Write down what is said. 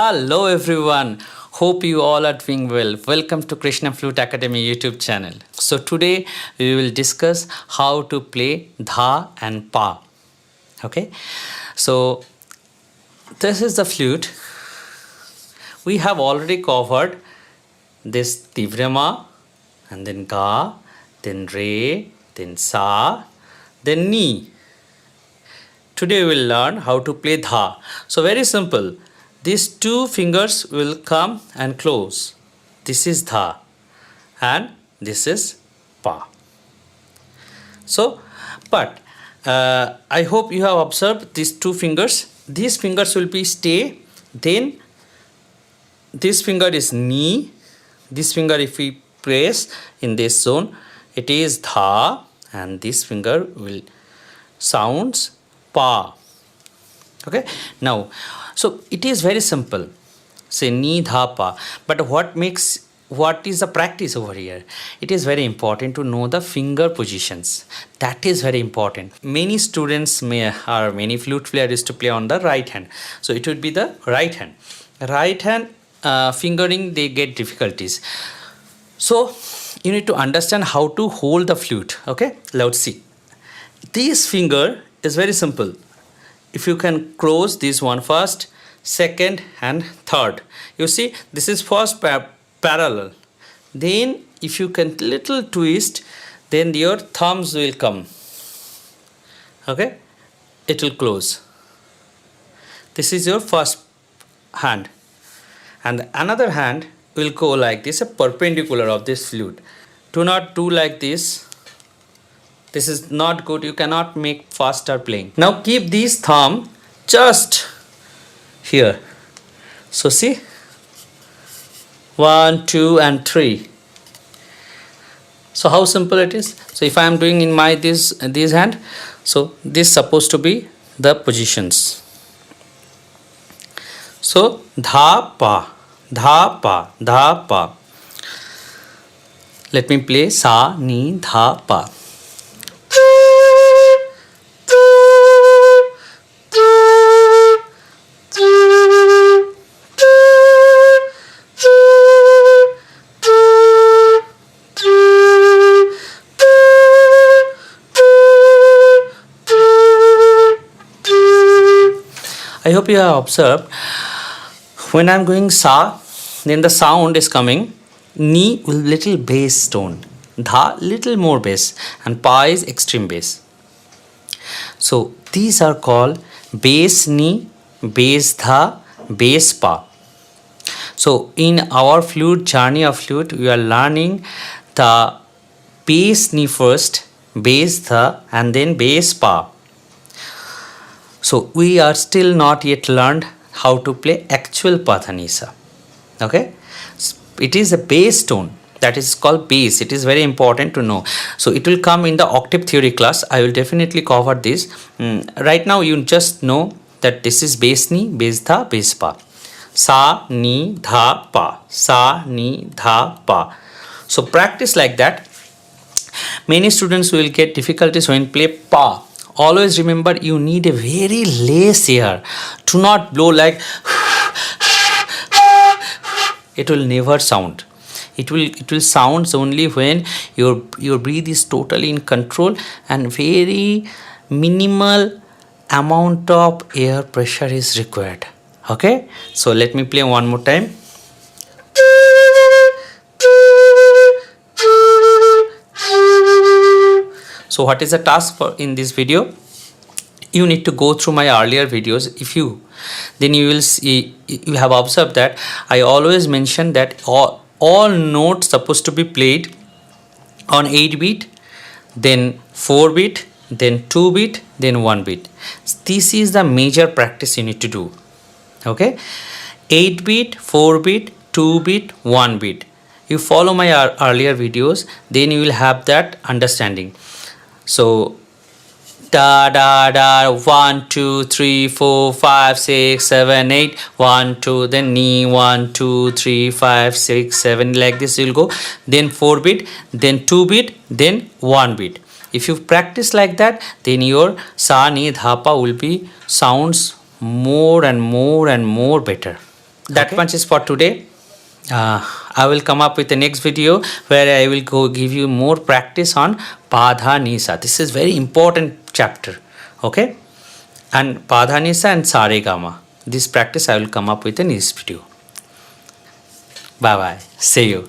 Hello everyone, hope you all are doing well. Welcome to Krishna Flute Academy YouTube channel. So today we will discuss how to play Dha and Pa. Okay, so this is the flute. We have already covered this Tivrama and then Ga, then Re, then Sa, then Ni. Today we will learn how to play Dha. So very simple. These two fingers will come and close. This is Dha and this is Pa. So, but I hope you have observed these two fingers. These fingers will be stay. Then this finger is Ni. This finger, if we press in this zone, it is Dha, and this finger will sounds Pa. Okay, now so it is very simple, say Ni Dha Pa, but what is the practice over here? It is very important to know the finger positions. That is very important. Many students many flute players used to play on the right hand, so it would be the right hand fingering, they get difficulties. So you need to understand how to hold the flute. Okay, let's see. This finger is very simple. If you can close this one first, second and third, you see this is first parallel. Then if you can little twist, then your thumbs will come. Okay, it will close. This is your first hand, and another hand will go like this, a perpendicular of this flute. Do not do like this. This is not good. You cannot make faster playing. Now keep this thumb just here. So see, 1, 2 and 3. So how simple it is. So if I am doing in my this hand, so this supposed to be the positions. So Dha Pa, Dha Pa, Dha Pa. Let me play Sa Ni Dha Pa. I hope you have observed, when I am going Sa, then the sound is coming. Ni will little bass tone, Dha little more bass, and Pa is extreme bass. So these are called bass Ni, bass Dha, bass Pa. So in our flute journey of flute, we are learning the bass Ni first, bass Dha, and then bass Pa. So we are still not yet learned how to play actual Pathanisa. Okay, it is a bass tone, that is called bass. It is very important to know. So it will come in the octave theory class. I will definitely cover this. Right now you just know that this is bass Ni, bass Dha, bass Pa. Sa Ni Dha Pa, Sa Ni Dha Pa. So practice like that. Many students will get difficulties when play Pa. Always remember, you need a very less air. Do not blow like it will never sound. It will sound only when your breath is totally in control and very minimal amount of air pressure is required. Okay, so let me play one more time. So what is the task for in this video? You need to go through my earlier videos. Then you will see, you have observed that I always mention that all notes supposed to be played on 8 beat, then 4 beat, then 2 beat, then 1 beat. This is the major practice you need to do. Okay, 8 beat, 4 beat, 2 beat, 1 beat. You follow my earlier videos, then you will have that understanding. So da da da, 1 2 3 4 5 6 7 8, 1 2, then Ni, 1 2 3 5 6 7, like this you will go. Then 4 beat, then 2 beat, then 1 beat. If you practice like that, then your Sa Ni Dha Pa will be sounds more and more better. That much is for today. I will come up with the next video where I will go give you more practice on Pa Dha Ni Sa. This is very important chapter. Okay, and Pa Dha Ni Sa and Sa Re Ga Ma. This practice I will come up with in this video. Bye bye. See you.